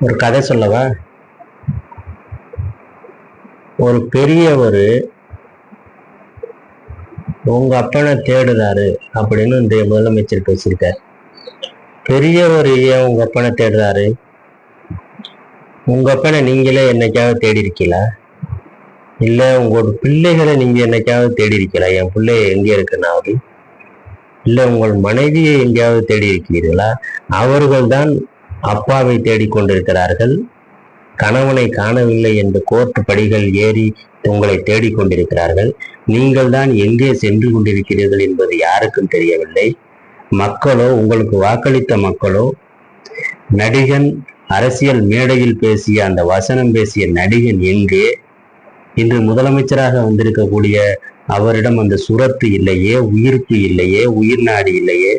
ஒரு கதை சொல்லவா? ஒரு பெரியவர் உங்க அப்பனை தேடுறாரு அப்படின்னு இந்த முதலமைச்சர் பேசியிருக்கார். பெரியவர் ஏன் உங்க அப்பனை தேடுறாரு? உங்க அப்பனை நீங்களே என்னைக்காவது தேடி இருக்கீங்களா? இல்ல உங்களோட பிள்ளைகளை நீங்க என்னைக்காவது தேடி இருக்கீங்களா? என் பிள்ளைய எங்க இருக்குன்னாவது? இல்ல உங்கள் மனைவியை எங்கேயாவது தேடி இருக்கிறீர்களா? அவர்கள் தான் அப்பாவை தேடிக்கொண்டிருக்கிறார்கள். கணவனை காணவில்லை என்று கோர்ட் படிகள் ஏறி உங்களை தேடிக்கொண்டிருக்கிறார்கள். நீங்கள் தான் எங்கே சென்று கொண்டிருக்கிறீர்கள் என்பது யாருக்கும் தெரியவில்லை. மக்களோ, உங்களுக்கு வாக்களித்த மக்களோ, நடிகன் அரசியல் மேடையில் பேசிய அந்த வசனம் பேசிய நடிகன் எங்கே? இன்று முதலமைச்சராக வந்திருக்கக்கூடிய அவரிடம் அந்த சுரத்து இல்லையே, உயிர்ப்பு இல்லையே, உயிர் நாடி இல்லையே,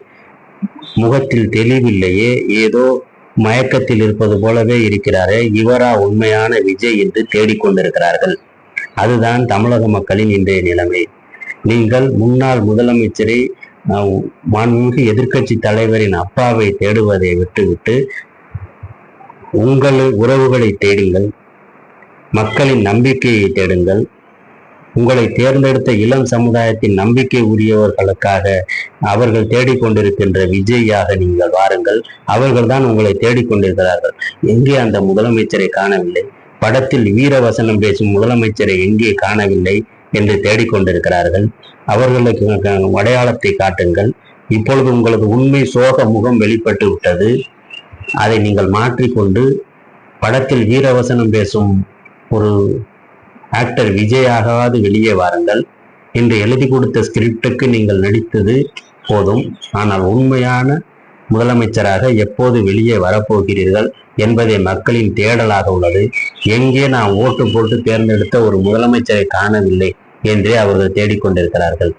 முகத்தில் தெளிவில்லையே, ஏதோ மயக்கத்தில் இருப்பது போலவே இருக்கிறாரே, இவரா உண்மையான விஜய் என்று தேடிக்கொண்டிருக்கிறார்கள். அதுதான் தமிழக மக்களின் இன்றைய நிலைமை. நீங்கள் முன்னாள் முதலமைச்சரை, மாண்புமிகு எதிர்க்கட்சி தலைவரின் அப்பாவை தேடுவதை விட்டுவிட்டு உங்கள் உறவுகளை தேடுங்கள், மக்களின் நம்பிக்கையை தேடுங்கள். உங்களை தேர்ந்தெடுத்த இளம் சமுதாயத்தின் நம்பிக்கை உரியவர்களுக்காக அவர்கள் தேடிக்கொண்டிருக்கின்ற விஜயாக நீங்கள் வாருங்கள். அவர்கள் தான் உங்களை தேடிக்கொண்டிருக்கிறார்கள். எங்கே அந்த முதலமைச்சரை காணவில்லை? படத்தில் வீர வசனம் பேசும் முதலமைச்சரை எங்கே காணவில்லை என்று தேடிக்கொண்டிருக்கிறார்கள். அவர்களுக்கு அடையாளத்தை காட்டுங்கள். இப்பொழுது உங்களுக்கு உண்மை சோக முகம் வெளிப்பட்டு விட்டது. அதை நீங்கள் மாற்றிக்கொண்டு படத்தில் வீரவசனம் பேசும் ஒரு ஆக்டர் விஜயாகவாது வெளியே வாருங்கள். இன்று எழுதி கொடுத்த ஸ்கிரிப்டுக்கு நீங்கள் நடித்தது போதும். ஆனால் உண்மையான முதலமைச்சராக எப்போது வெளியே வரப்போகிறீர்கள் என்பதை மக்களின் தேடலாக உள்ளது. எங்கே நான் ஓட்டு போட்டு தேர்ந்தெடுத்த ஒரு முதலமைச்சரை காணவில்லை என்றே அவர்கள் தேடிக்கொண்டிருக்கிறார்கள்.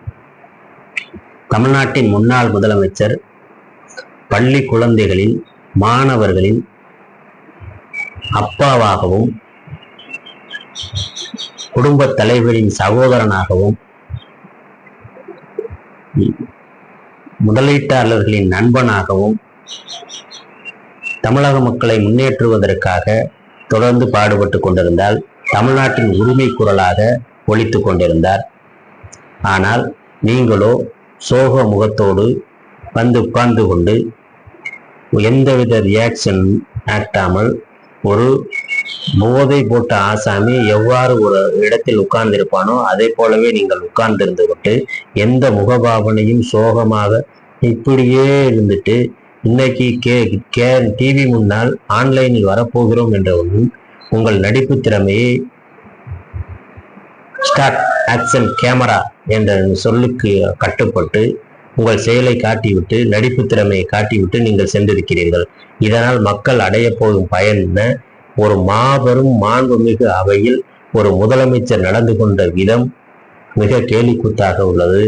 தமிழ்நாட்டின் முன்னாள் முதலமைச்சர் பள்ளி குழந்தைகளின், மாணவர்களின் அப்பாவாகவும் குடும்ப தலைவரின் சகோதரனாகவும் முதலீட்டாளர்களின் நண்பனாகவும் தமிழக மக்களை முன்னேற்றுவதற்காக தொடர்ந்து பாடுபட்டு கொண்டிருந்தால், தமிழ்நாட்டின் உரிமை குரலாக ஒலித்து கொண்டிருந்தார். ஆனால் நீங்களோ சோக முகத்தோடு வந்து உட்கார்ந்து கொண்டு எந்தவித ரியாக்ஷன் ஆட்டாமல், ஒரு போதை போட்ட ஆசாமி எவ்வாறு ஒரு இடத்தில் உட்கார்ந்திருப்பானோ அதே போலவே நீங்கள் உட்கார்ந்திருந்து விட்டு எந்த முகபாவனையும் சோகமாக இப்படியே இருந்துட்டு, இன்னைக்கு டிவி முன்னால் ஆன்லைனில் வரப்போகிறோம் என்ற உங்கள் நடிப்பு திறமையை ஸ்டார்ட் ஆக்ஷன் கேமரா என்ற சொல்லுக்கு கட்டுப்பட்டு உங்கள் செயலை காட்டிவிட்டு, நடிப்பு திறமையை காட்டிவிட்டு நீங்கள் சென்றிருக்கிறீர்கள். இதனால் மக்கள் அடைய போகும் பயன் என்ன? ஒரு மாபெரும் மாண்புமிகு அவையில் ஒரு முதலமைச்சர் நடந்து கொண்ட விதம் மிக கேலிக்கூத்தாக உள்ளது.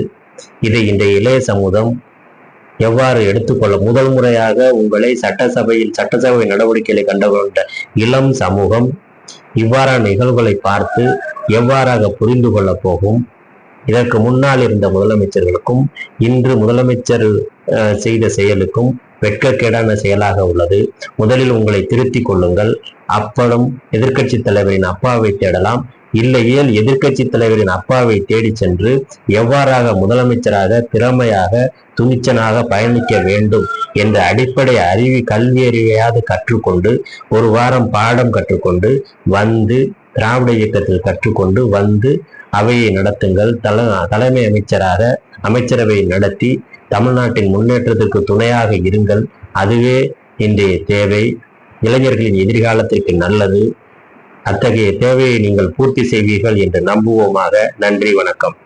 இதை இன்றைய இளைய சமூகம் எவ்வாறு எடுத்துக்கொள்ள, முதல் முறையாக உங்களை சட்டசபை நடவடிக்கைகளை கண்டுகொண்ட இளம் சமூகம் இவ்வாறான நிகழ்வுகளை பார்த்து எவ்வாறாக புரிந்து கொள்ள போகும்? இதற்கு முன்னால் இருந்த முதலமைச்சர்களுக்கும் இன்று முதலமைச்சர் செய்த செயலுக்கும் வெட்கக்கேடான செயலாக உள்ளது. முதலில் உங்களை திருத்திக் கொள்ளுங்கள். அப்புறம் எதிர்க்கட்சி தலைவரின் அப்பாவை தேடலாம். இல்லையேல் எதிர்க்கட்சி தலைவரின் அப்பாவை தேடி சென்று எவ்வாறாக முதலமைச்சராக திறமையாக துணிச்சனாக பயணிக்க வேண்டும் என்ற அடிப்படை கல்வி அறிவையாவது கற்றுக்கொண்டு, ஒரு வாரம் பாடம் கற்றுக்கொண்டு வந்து, திராவிட இயக்கத்தில் கற்றுக்கொண்டு வந்து அவையை நடத்துங்கள். தலைமை அமைச்சராக அமைச்சரவை நடத்தி தமிழ்நாட்டின் முன்னேற்றத்திற்கு துணையாக இருங்கள். அதுவே இன்றைய தேவை. இளைஞர்களின் எதிர்காலத்திற்கு நல்லது. அத்தகைய தேவையை நீங்கள் பூர்த்தி செய்வீர்கள் என்று நம்புவோமாக. நன்றி, வணக்கம்.